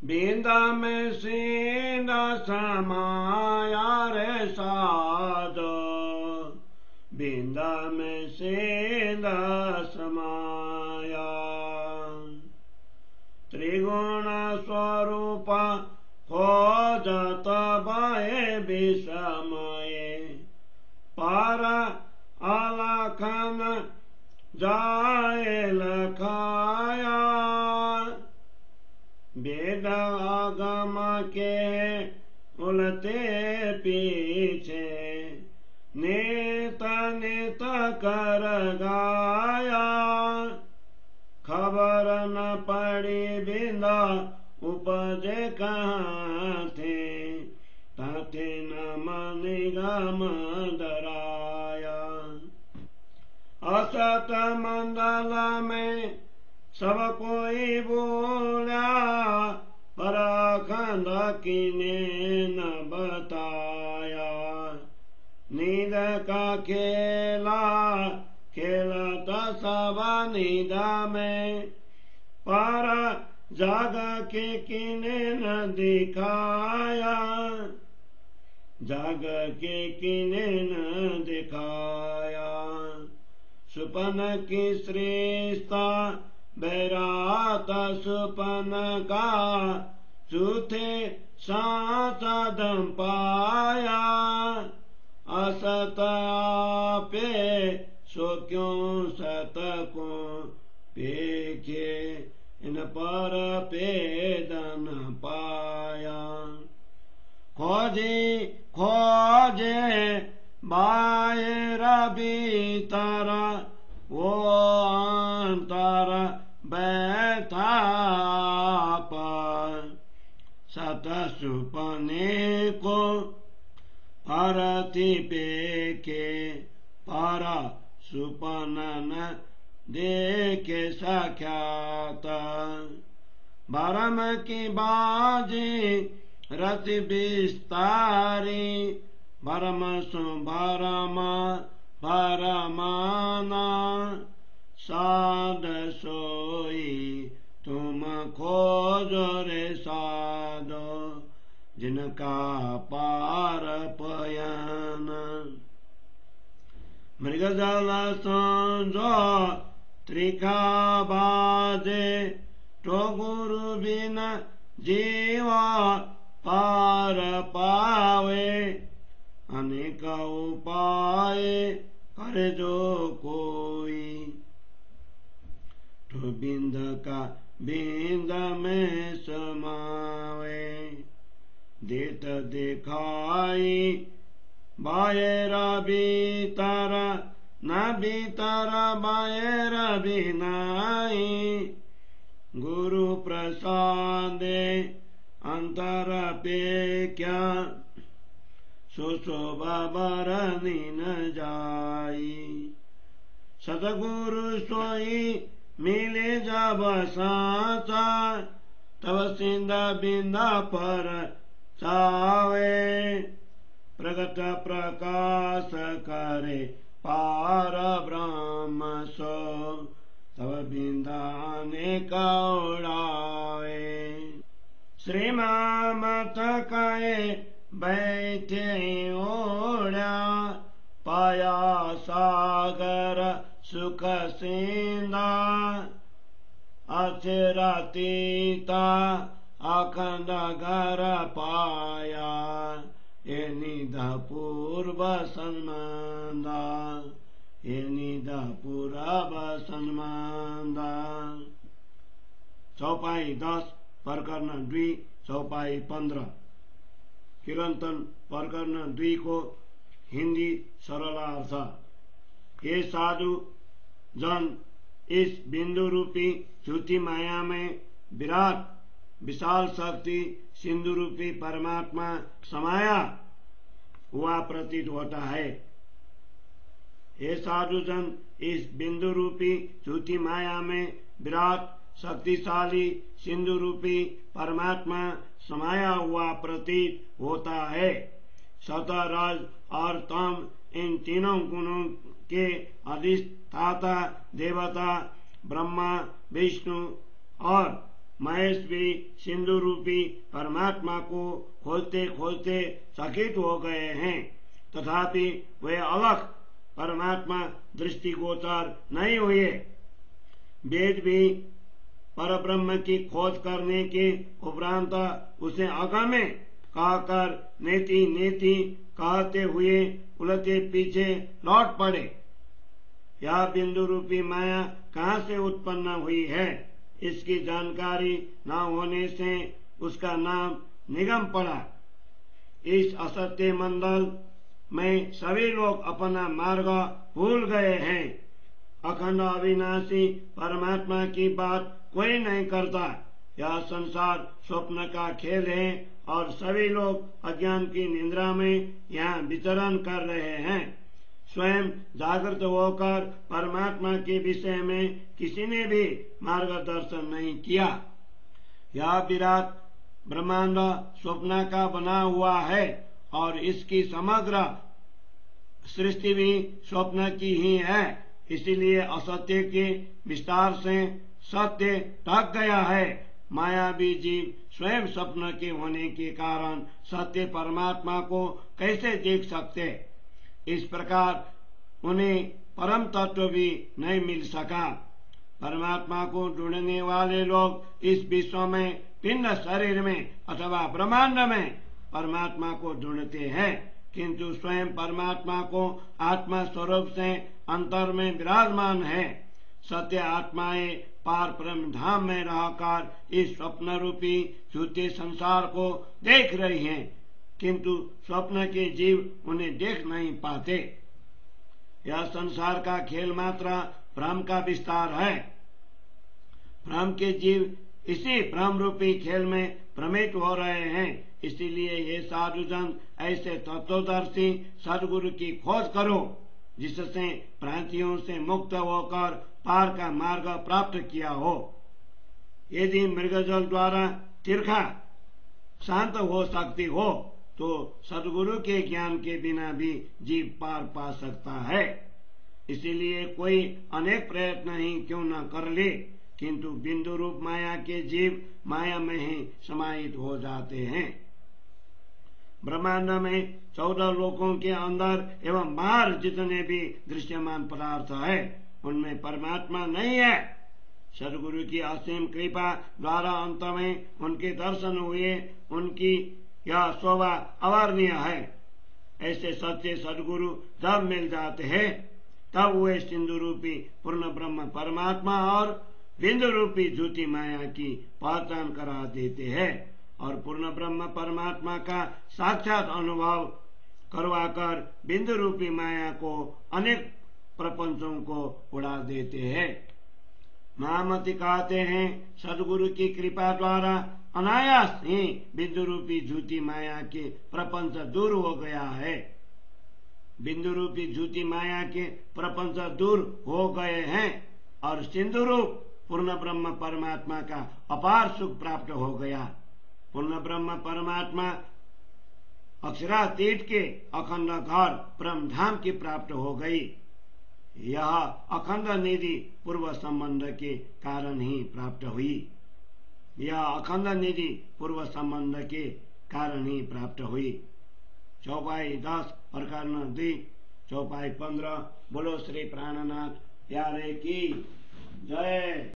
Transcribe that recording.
बिंदा में सीधा समाया रे साधो, बिंदा में सीधा समाया। त्रिगुण स्वरूप खोजत भये विषमये, पर अलखन जाए लखाया। वेद आगम के उलटे पीछे, नित नित कर गाया। खबर न पड़ी बिंदा उपजे कहाँ थे, ताते न निगम दराया। असत मंडल में सब कोई बोला, पर अखंड किने न बताया। नींद का खेला खेलता सब निदा में, पर जाग के किने न दिखाया। जाग के किने न दिखाया। सुपन की श्रेष्ठता बैरात सुपन का, झूठे सादम पाया। असत आपे सो क्यों सत को पेखे, इन पर पेदन पाया। खोजे खोजे बाहर भीतर, वो अंतर बैठा पर। सत सुपने को अरति पेखे, पर सुपन न देखे साक्षात। भरम की बाजी रति विस्तारी, भरम सु भरम भरमाना। साध सोई तुम खोजो रे साधो, जिनका पार पयन। मृगजल संजो त्रिखा बाजे, तो गुरु बिन जीवा पार पावे। अनेक उपाय करे जो कोई, तो बिंद का बिंद में समावे। देत दिखाई बाहर भीतर, न भीतर बाहर भी नहीं। गुरु प्रसादे अंतर पे क्या, सो शोभा बरनी न जाई। सतगुरु सोई मिले जब साचा, तब सिंधा बिंदा पर चावे। प्रगट प्रकाश करे पार ब्रह्म सो, तब बिंदाने का उड़ावे। श्रीमत कहे बैठे ओढ़ा, पाया सागर सुख सिंधा। अचिरातीता अखंड घर पाया, ये निधा पूर्व सन्मानदा। ये निधा पूर्व सन्मानदा। चौपाई 10 प्रकरण 2 चौपाई 15। किरंतन प्रकरण 2 को हिंदी सरल अर्थ। ये साधु जन इस बिंदु रूपी झूठी माया में विराट विशाल शक्ति सिंधु रूपी परमात्मा समाया हुआ प्रतीत होता है। ये साधु जन इस बिंदु रूपी झूठी माया में विराट शक्तिशाली सिंधु रूपी परमात्मा समाया हुआ प्रतीत होता है। सत रज और तम इन तीनों गुणों के अधिष्ठाता देवता ब्रह्मा विष्णु और महेश भी सिंधु रूपी परमात्मा को खोजते खोजते चकित हो गए हैं, तथापि वे अलग परमात्मा दृष्टिगोचर नहीं हुए। वेद भी परब्रह्म की खोज करने के उपरांत उसे अगमे कहकर नेति नेति कहते हुए उलटे पीछे लौट पड़े। यह बिंदु रूपी माया कहाँ से उत्पन्न हुई है, इसकी जानकारी न होने से उसका नाम निगम पड़ा। इस असत्य मंडल में सभी लोग अपना मार्ग भूल गए हैं। अखंड अविनाशी परमात्मा की बात कोई नहीं करता। यह संसार स्वप्न का खेल है और सभी लोग अज्ञान की निद्रा में यहाँ विचरण कर रहे हैं। स्वयं जागृत होकर परमात्मा के विषय में किसी ने भी मार्गदर्शन नहीं किया। यह विराट ब्रह्मांड स्वप्न का बना हुआ है और इसकी समग्र सृष्टि भी स्वप्न की ही है। इसीलिए असत्य के विस्तार से सत्य ढक गया है। मायावी जीव स्वयं स्वप्न के होने के कारण सत्य परमात्मा को कैसे देख सकते। इस प्रकार उन्हें परम तत्व भी नहीं मिल सका। परमात्मा को ढूंढने वाले लोग इस विश्व में भिन्न शरीर में अथवा ब्रह्मांड में परमात्मा को ढूंढते हैं, किंतु स्वयं परमात्मा को आत्मा स्वरूप से अंतर में विराजमान है। सत्य आत्माएं पार ब्रह्म धाम में रहकर इस स्वप्न रूपी झूठे संसार को देख रही हैं, किंतु स्वप्न के जीव उन्हें देख नहीं पाते। यह संसार का खेल मात्र भ्रम का विस्तार है। भ्रम के जीव इसी भ्रम रूपी खेल में भ्रमित हो रहे हैं। इसीलिए ये साधुजन ऐसे तत्वदर्शी सदगुरु की खोज करो, जिससे भ्रांतियों से मुक्त होकर पार का मार्ग प्राप्त किया हो। यदि मृगजल द्वारा तिरखा शांत हो सकती हो तो सदगुरु के ज्ञान के बिना भी जीव पार पा सकता है। इसीलिए कोई अनेक प्रयत्न ही क्यों न कर ले, किंतु बिंदु रूप माया के जीव माया में ही समाहित हो जाते हैं। ब्रह्मांड में 14 लोकों के अंदर एवं बाहर जितने भी दृश्यमान पदार्थ है, उनमें परमात्मा नहीं है। सदगुरु की असीम कृपा द्वारा अंत में उनके दर्शन हुए। उनकी यह शोभा अवर्णीय है। ऐसे सच्चे सदगुरु जब मिल जाते हैं, तब वे सिंधु रूपी पूर्ण ब्रह्म परमात्मा और बिंदु रूपी झूठी माया की पहचान करा देते हैं और पूर्ण ब्रह्म परमात्मा का साक्षात अनुभव करवाकर बिंदु रूपी माया को अनेक प्रपंचों को उड़ा देते हैं। महामती कहते हैं, सदगुरु की कृपा द्वारा अनायास ही बिंदु रूपी झूठी माया के प्रपंच दूर हो गया है। बिंदु रूपी झूठी माया के प्रपंच दूर हो गए हैं और सिंधु रूप पूर्ण ब्रह्म परमात्मा का अपार सुख प्राप्त हो गया। पूर्ण ब्रह्म परमात्मा अक्षरातीत के अखंड घर ब्रह्म धाम की प्राप्त हो गई। यह अखंड निधि पूर्व संबंध के कारण ही प्राप्त हुई। यह अखंड निधि पूर्व संबंध के कारण ही प्राप्त हुई। चौपाई 10 प्रकरण 2 चौपाई 15। बोलो श्री प्राणनाथ प्यारे की जय।